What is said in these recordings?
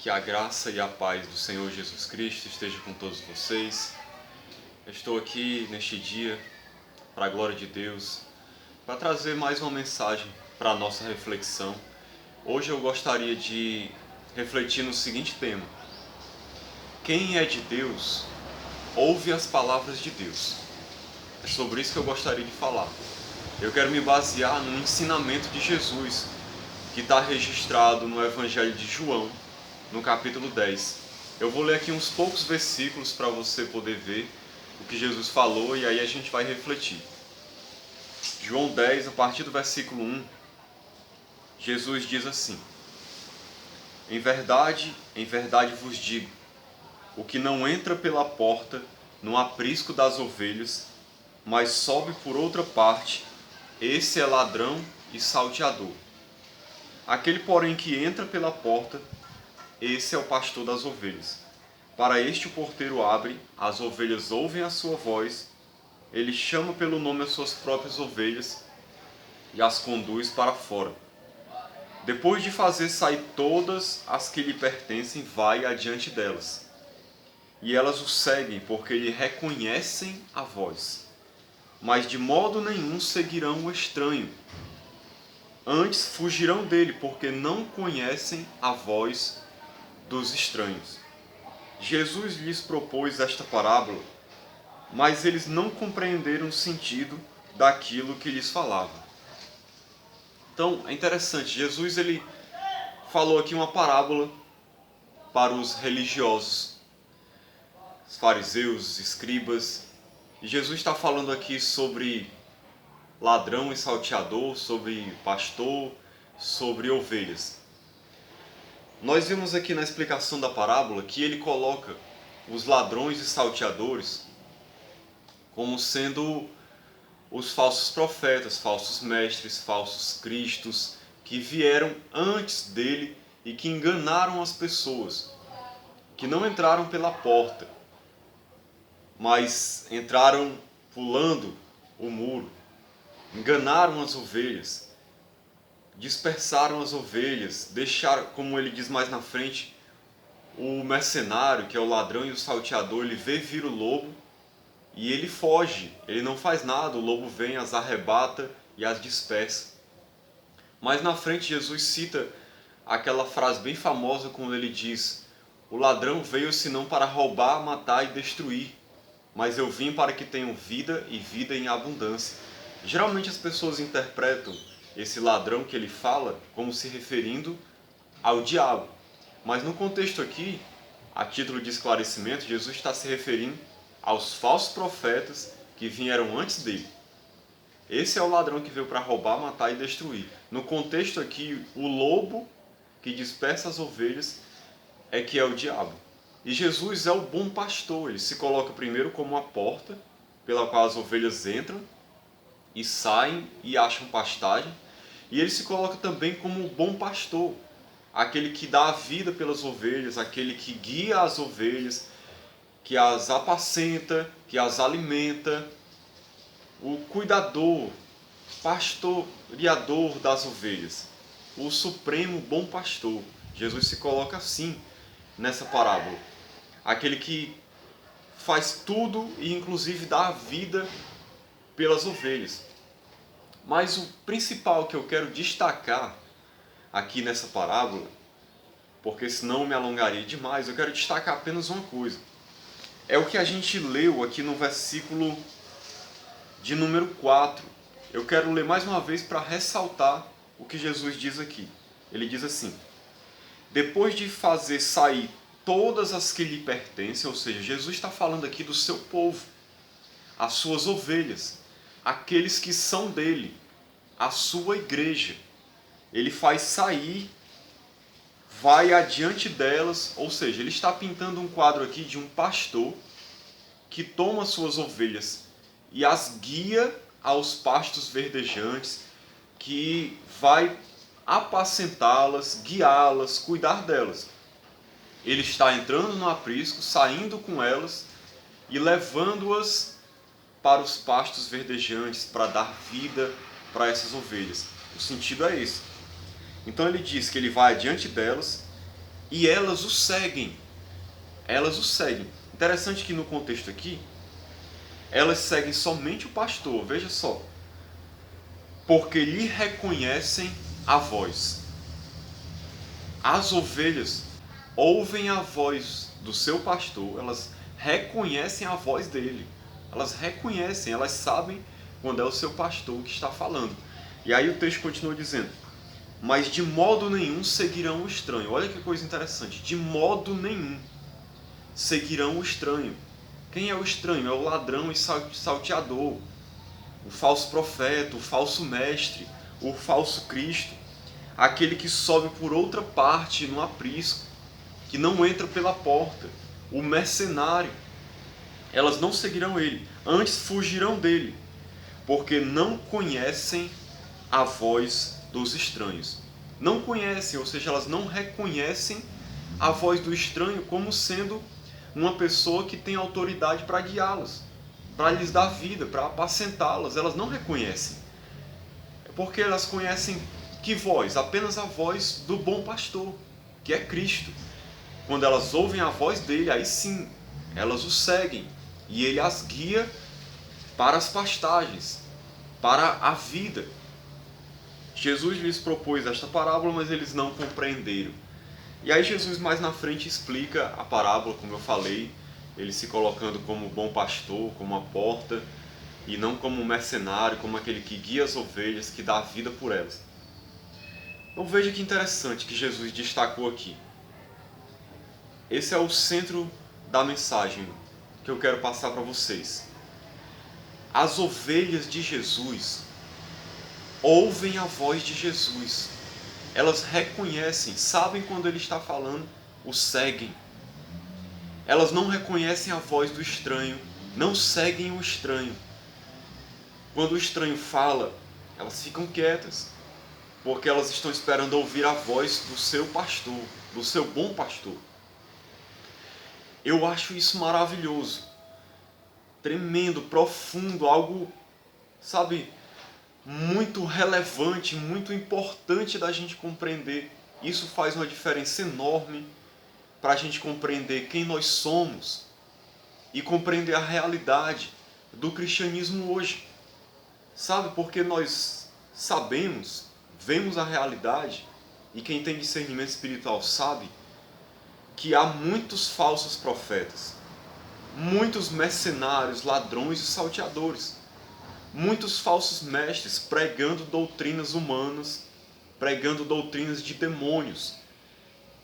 Que a graça e a paz do Senhor Jesus Cristo esteja com todos vocês. Eu estou aqui neste dia, para a glória de Deus, para trazer mais uma mensagem para a nossa reflexão. Hoje eu gostaria de refletir no seguinte tema: quem é de Deus, ouve as palavras de Deus. É sobre isso que eu gostaria de falar. Eu quero me basear no ensinamento de Jesus, que está registrado no Evangelho de João, no capítulo 10. Eu vou ler aqui uns poucos versículos para você poder ver o que Jesus falou e aí a gente vai refletir. João 10, a partir do versículo 1, Jesus diz assim: em verdade vos digo, o que não entra pela porta no aprisco das ovelhas, mas sobe por outra parte, esse é ladrão e salteador. Aquele, porém, que entra pela porta, esse é o pastor das ovelhas. Para este o porteiro abre, as ovelhas ouvem a sua voz, ele chama pelo nome as suas próprias ovelhas e as conduz para fora. Depois de fazer sair todas as que lhe pertencem, vai adiante delas. E elas o seguem, porque lhe reconhecem a voz. Mas de modo nenhum seguirão o estranho. Antes fugirão dele, porque não conhecem a voz dos estranhos. Jesus lhes propôs esta parábola, mas eles não compreenderam o sentido daquilo que lhes falava. Então, é interessante, Jesus ele falou aqui uma parábola para os religiosos, os fariseus, os escribas, e Jesus está falando aqui sobre ladrão e salteador, sobre pastor, sobre ovelhas. Nós vimos aqui na explicação da parábola que ele coloca os ladrões e salteadores como sendo os falsos profetas, falsos mestres, falsos cristos, que vieram antes dele e que enganaram as pessoas, que não entraram pela porta, mas entraram pulando o muro, enganaram as ovelhas, dispersaram as ovelhas, deixaram, como ele diz mais na frente, o mercenário, que é o ladrão e o salteador, ele vê vir o lobo e ele foge, ele não faz nada, o lobo vem, as arrebata e as dispersa. Mas na frente Jesus cita aquela frase bem famosa quando ele diz: o ladrão veio senão para roubar, matar e destruir, mas eu vim para que tenham vida e vida em abundância. Geralmente as pessoas interpretam esse ladrão que ele fala como se referindo ao diabo. Mas no contexto aqui, a título de esclarecimento, Jesus está se referindo aos falsos profetas que vieram antes dele. Esse é o ladrão que veio para roubar, matar e destruir. No contexto aqui, o lobo que dispersa as ovelhas é que é o diabo. E Jesus é o bom pastor. Ele se coloca primeiro como a porta pela qual as ovelhas entram e saem e acham pastagem. E ele se coloca também como o bom pastor, aquele que dá a vida pelas ovelhas, aquele que guia as ovelhas, que as apacenta, que as alimenta, o cuidador, pastoreador das ovelhas, o supremo bom pastor. Jesus se coloca assim nessa parábola, aquele que faz tudo e inclusive dá a vida pelas ovelhas. Mas o principal que eu quero destacar aqui nessa parábola, porque senão eu me alongaria demais, eu quero destacar apenas uma coisa. É o que a gente leu aqui no versículo de número 4. Eu quero ler mais uma vez para ressaltar o que Jesus diz aqui. Ele diz assim: depois de fazer sair todas as que lhe pertencem, ou seja, Jesus está falando aqui do seu povo, as suas ovelhas, aqueles que são dele, a sua igreja. Ele faz sair, vai adiante delas, ou seja, ele está pintando um quadro aqui de um pastor que toma suas ovelhas e as guia aos pastos verdejantes, que vai apacentá-las, guiá-las, cuidar delas. Ele está entrando no aprisco, saindo com elas e levando-as para os pastos verdejantes, para dar vida para essas ovelhas. O sentido é esse. Então ele diz que ele vai adiante delas, e elas o seguem. Elas o seguem. Interessante que no contexto aqui, elas seguem somente o pastor, veja só, porque lhe reconhecem a voz. As ovelhas ouvem a voz do seu pastor, elas reconhecem a voz dele. Elas reconhecem, elas sabem quando é o seu pastor que está falando. E aí o texto continua dizendo: mas de modo nenhum seguirão o estranho. Olha que coisa interessante. De modo nenhum seguirão o estranho. Quem é o estranho? É o ladrão e salteador, o falso profeta, o falso mestre, o falso Cristo, aquele que sobe por outra parte no aprisco, que não entra pela porta, o mercenário. Elas não seguirão ele, antes fugirão dele, porque não conhecem a voz dos estranhos. Não conhecem, ou seja, elas não reconhecem a voz do estranho como sendo uma pessoa que tem autoridade para guiá-las, para lhes dar vida, para apacentá-las. Elas não reconhecem. É porque elas conhecem que voz? Apenas a voz do bom pastor, que é Cristo. Quando elas ouvem a voz dele, aí sim, elas o seguem. E ele as guia para as pastagens, para a vida. Jesus lhes propôs esta parábola, mas eles não compreenderam. E aí Jesus mais na frente explica a parábola, como eu falei, ele se colocando como bom pastor, como a porta, e não como um mercenário, como aquele que guia as ovelhas, que dá a vida por elas. Então veja que interessante que Jesus destacou aqui. Esse é o centro da mensagem que eu quero passar para vocês. As ovelhas de Jesus ouvem a voz de Jesus. Elas reconhecem, sabem quando ele está falando, o seguem. Elas não reconhecem a voz do estranho, não seguem o estranho. Quando o estranho fala, elas ficam quietas, porque elas estão esperando ouvir a voz do seu pastor, do seu bom pastor. Eu acho isso maravilhoso, tremendo, profundo, algo, sabe, muito relevante, muito importante da gente compreender. Isso faz uma diferença enorme para a gente compreender quem nós somos e compreender a realidade do cristianismo hoje. Sabe, porque nós sabemos, vemos a realidade, e quem tem discernimento espiritual sabe que há muitos falsos profetas, muitos mercenários, ladrões e salteadores, muitos falsos mestres pregando doutrinas humanas, pregando doutrinas de demônios,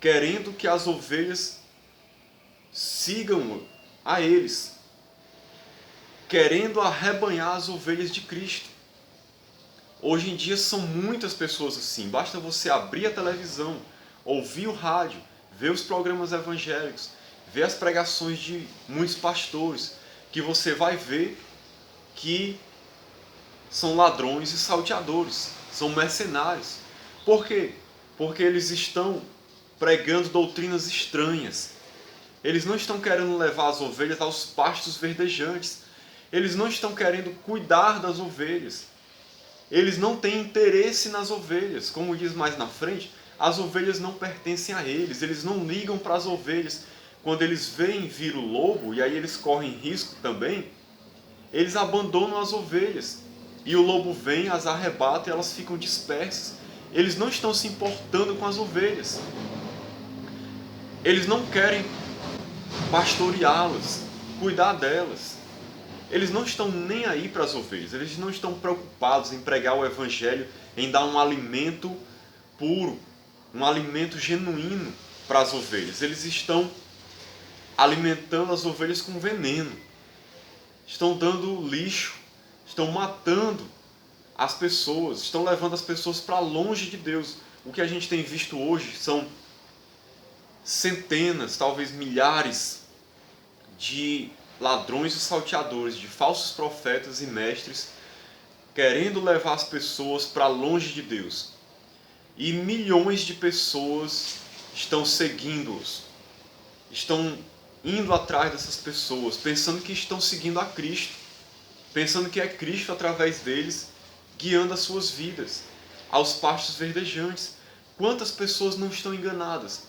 querendo que as ovelhas sigam a eles, querendo arrebanhar as ovelhas de Cristo. Hoje em dia são muitas pessoas assim, basta você abrir a televisão, ouvir o rádio, ver os programas evangélicos, ver as pregações de muitos pastores, que você vai ver que são ladrões e salteadores, são mercenários. Por quê? Porque eles estão pregando doutrinas estranhas. Eles não estão querendo levar as ovelhas aos pastos verdejantes. Eles não estão querendo cuidar das ovelhas. Eles não têm interesse nas ovelhas. Como diz mais na frente, as ovelhas não pertencem a eles. Eles não ligam para as ovelhas. Quando eles veem vir o lobo, e aí eles correm risco também, eles abandonam as ovelhas. E o lobo vem, as arrebata e elas ficam dispersas. Eles não estão se importando com as ovelhas. Eles não querem pastoreá-las, cuidar delas. Eles não estão nem aí para as ovelhas. Eles não estão preocupados em pregar o evangelho, em dar um alimento puro, um alimento genuíno para as ovelhas. Eles estão alimentando as ovelhas com veneno. Estão dando lixo, estão matando as pessoas, estão levando as pessoas para longe de Deus. O que a gente tem visto hoje são centenas, talvez milhares de ladrões e salteadores, de falsos profetas e mestres, querendo levar as pessoas para longe de Deus. E milhões de pessoas estão seguindo-os, estão indo atrás dessas pessoas, pensando que estão seguindo a Cristo, pensando que é Cristo através deles, guiando as suas vidas aos pastos verdejantes. Quantas pessoas não estão enganadas?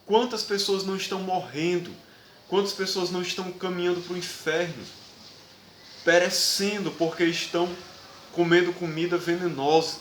Quantas pessoas não estão morrendo? Quantas pessoas não estão caminhando para o inferno? Perecendo porque estão comendo comida venenosa.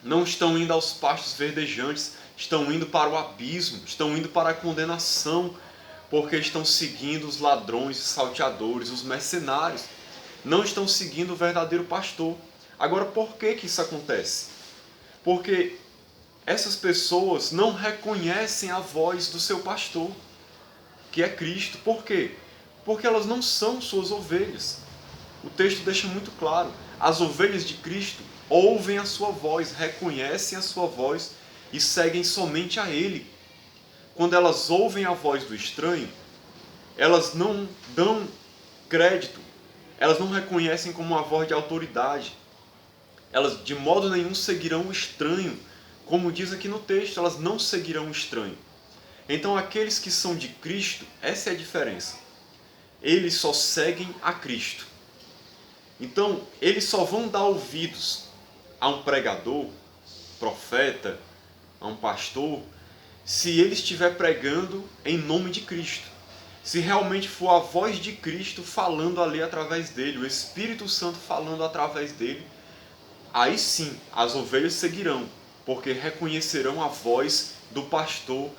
Não estão indo aos pastos verdejantes, estão indo para o abismo, estão indo para a condenação, porque estão seguindo os ladrões, os salteadores, os mercenários. Não estão seguindo o verdadeiro pastor. Agora, por que isso acontece? Porque essas pessoas não reconhecem a voz do seu pastor, que é Cristo. Por quê? Porque elas não são suas ovelhas. O texto deixa muito claro. As ovelhas de Cristo ouvem a sua voz, reconhecem a sua voz e seguem somente a Ele. Quando elas ouvem a voz do estranho, elas não dão crédito, elas não reconhecem como uma voz de autoridade. Elas de modo nenhum seguirão o estranho. Como diz aqui no texto, elas não seguirão o estranho. Então aqueles que são de Cristo, essa é a diferença. Eles só seguem a Cristo. Então, eles só vão dar ouvidos a um pregador, profeta, a um pastor, se ele estiver pregando em nome de Cristo. Se realmente for a voz de Cristo falando ali através dele, o Espírito Santo falando através dele, aí sim as ovelhas seguirão, porque reconhecerão a voz do pastor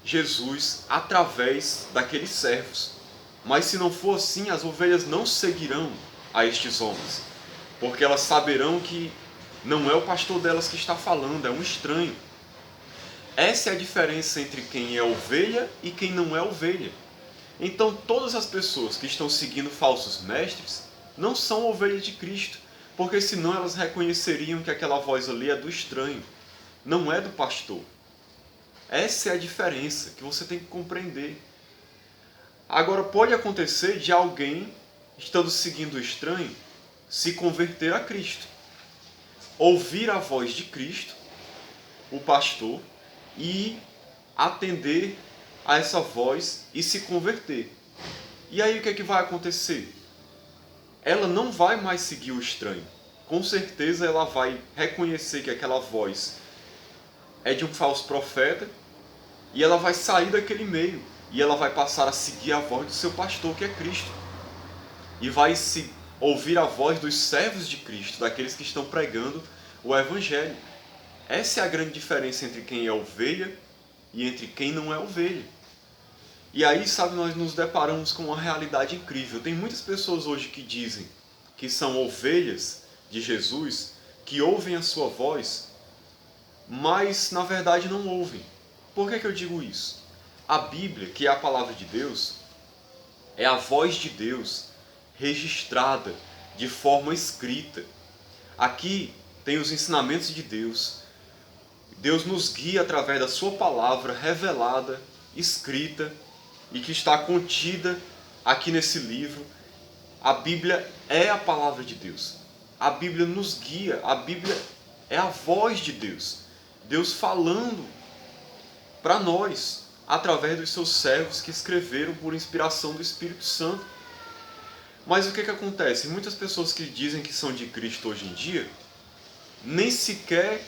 Jesus através daqueles servos. Mas se não for assim, as ovelhas não seguirão a estes homens, porque elas saberão que não é o pastor delas que está falando, é um estranho. Essa é a diferença entre quem é ovelha e quem não é ovelha. Então todas as pessoas que estão seguindo falsos mestres não são ovelhas de Cristo, porque senão elas reconheceriam que aquela voz ali é do estranho, não é do pastor. Essa é a diferença que você tem que compreender. Agora pode acontecer de alguém, estando seguindo o estranho, se converter a Cristo. Ouvir a voz de Cristo, o pastor, e atender a essa voz e se converter. E aí o que é que vai acontecer? Ela não vai mais seguir o estranho. Com certeza ela vai reconhecer que aquela voz é de um falso profeta e ela vai sair daquele meio e ela vai passar a seguir a voz do seu pastor, que é Cristo. E vai se ouvir a voz dos servos de Cristo, daqueles que estão pregando o Evangelho. Essa é a grande diferença entre quem é ovelha e entre quem não é ovelha. E aí, sabe, nós nos deparamos com uma realidade incrível. Tem muitas pessoas hoje que dizem que são ovelhas de Jesus, que ouvem a sua voz, mas na verdade não ouvem. Por que eu digo isso? A Bíblia, que é a palavra de Deus, é a voz de Deus registrada de forma escrita. Aqui tem os ensinamentos de Deus. Deus nos guia através da sua palavra revelada, escrita e que está contida aqui nesse livro. A Bíblia é a palavra de Deus. A Bíblia nos guia. A Bíblia é a voz de Deus. Deus falando para nós através dos seus servos que escreveram por inspiração do Espírito Santo. Mas o que acontece? Muitas pessoas que dizem que são de Cristo hoje em dia nem sequer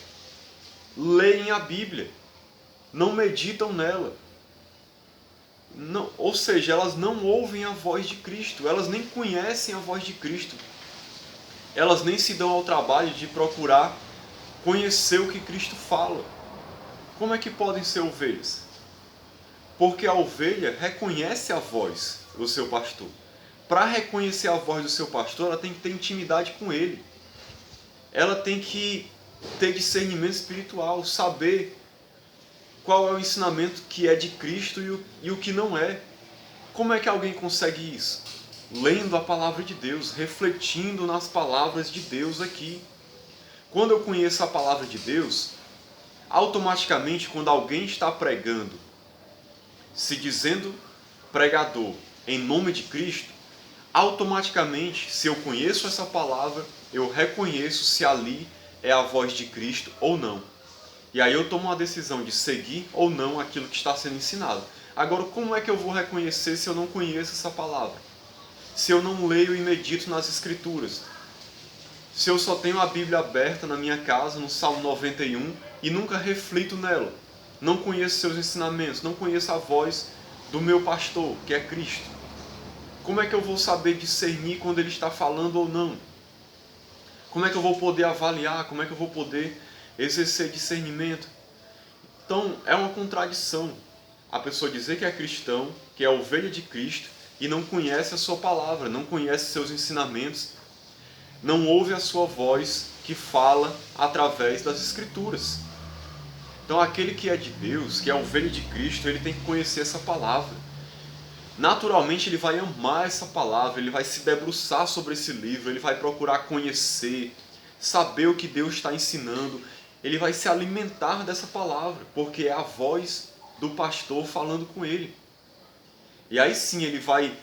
leem a Bíblia, não meditam nela. Não, ou seja, elas não ouvem a voz de Cristo, elas nem conhecem a voz de Cristo. Elas nem se dão ao trabalho de procurar conhecer o que Cristo fala. Como é que podem ser ovelhas? Porque a ovelha reconhece a voz do seu pastor. Para reconhecer a voz do seu pastor, ela tem que ter intimidade com ele. Ela tem que ter discernimento espiritual, saber qual é o ensinamento que é de Cristo e o que não é. Como é que alguém consegue isso? Lendo a palavra de Deus, refletindo nas palavras de Deus aqui. Quando eu conheço a palavra de Deus, automaticamente quando alguém está pregando, se dizendo pregador em nome de Cristo, automaticamente, se eu conheço essa palavra, eu reconheço se ali é a voz de Cristo ou não. E aí eu tomo uma decisão de seguir ou não aquilo que está sendo ensinado. Agora, como é que eu vou reconhecer se eu não conheço essa palavra? Se eu não leio e medito nas Escrituras? Se eu só tenho a Bíblia aberta na minha casa, no Salmo 91, e nunca reflito nela? não conheço seus ensinamentos, não conheço a voz do meu pastor, que é Cristo. Como é que eu vou saber discernir quando ele está falando ou não? Como é que eu vou poder avaliar? Como é que eu vou poder exercer discernimento? Então, é uma contradição a pessoa dizer que é cristão, que é ovelha de Cristo, e não conhece a sua palavra, não conhece seus ensinamentos, não ouve a sua voz que fala através das Escrituras. Então, aquele que é de Deus, que é ovelha de Cristo, ele tem que conhecer essa palavra. Naturalmente, ele vai amar essa palavra, ele vai se debruçar sobre esse livro, ele vai procurar conhecer, saber o que Deus está ensinando, ele vai se alimentar dessa palavra, porque é a voz do pastor falando com ele. E aí sim ele vai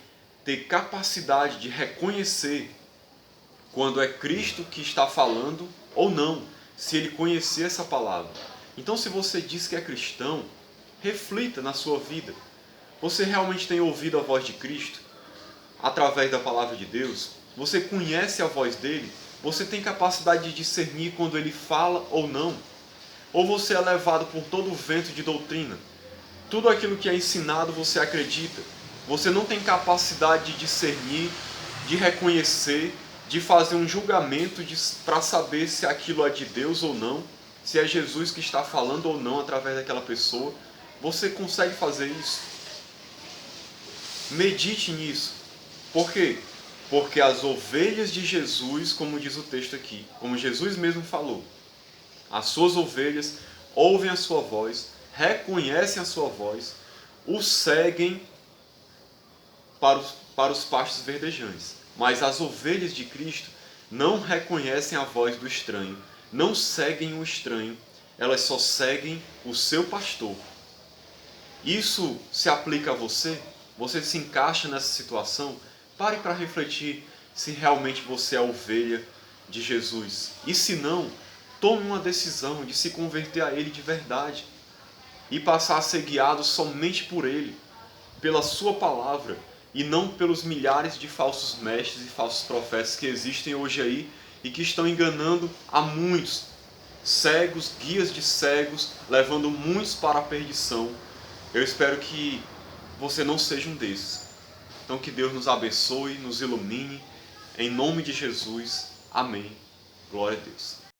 ter capacidade de reconhecer quando é Cristo que está falando ou não, se ele conhecer essa palavra. Então, se você diz que é cristão, reflita na sua vida. Você realmente tem ouvido a voz de Cristo através da palavra de Deus? Você conhece a voz dele? Você tem capacidade de discernir quando ele fala ou não? Ou você é levado por todo o vento de doutrina? Tudo aquilo que é ensinado você acredita? Você não tem capacidade de discernir, de reconhecer, de fazer um julgamento para saber se aquilo é de Deus ou não, se é Jesus que está falando ou não através daquela pessoa. Você consegue fazer isso? Medite nisso. Por quê? Porque as ovelhas de Jesus, como diz o texto aqui, como Jesus mesmo falou, as suas ovelhas ouvem a sua voz, reconhecem a sua voz, o seguem para os pastos verdejantes. Mas as ovelhas de Cristo não reconhecem a voz do estranho, não seguem o estranho, elas só seguem o seu pastor. Isso se aplica a você? Você se encaixa nessa situação? Pare para refletir se realmente você é ovelha de Jesus. E se não, tome uma decisão de se converter a Ele de verdade e passar a ser guiado somente por Ele, pela sua palavra, e não pelos milhares de falsos mestres e falsos profetas que existem hoje aí e que estão enganando a muitos, cegos, guias de cegos, levando muitos para a perdição. Eu espero que você não seja um desses. Então que Deus nos abençoe, nos ilumine, em nome de Jesus. Amém. Glória a Deus.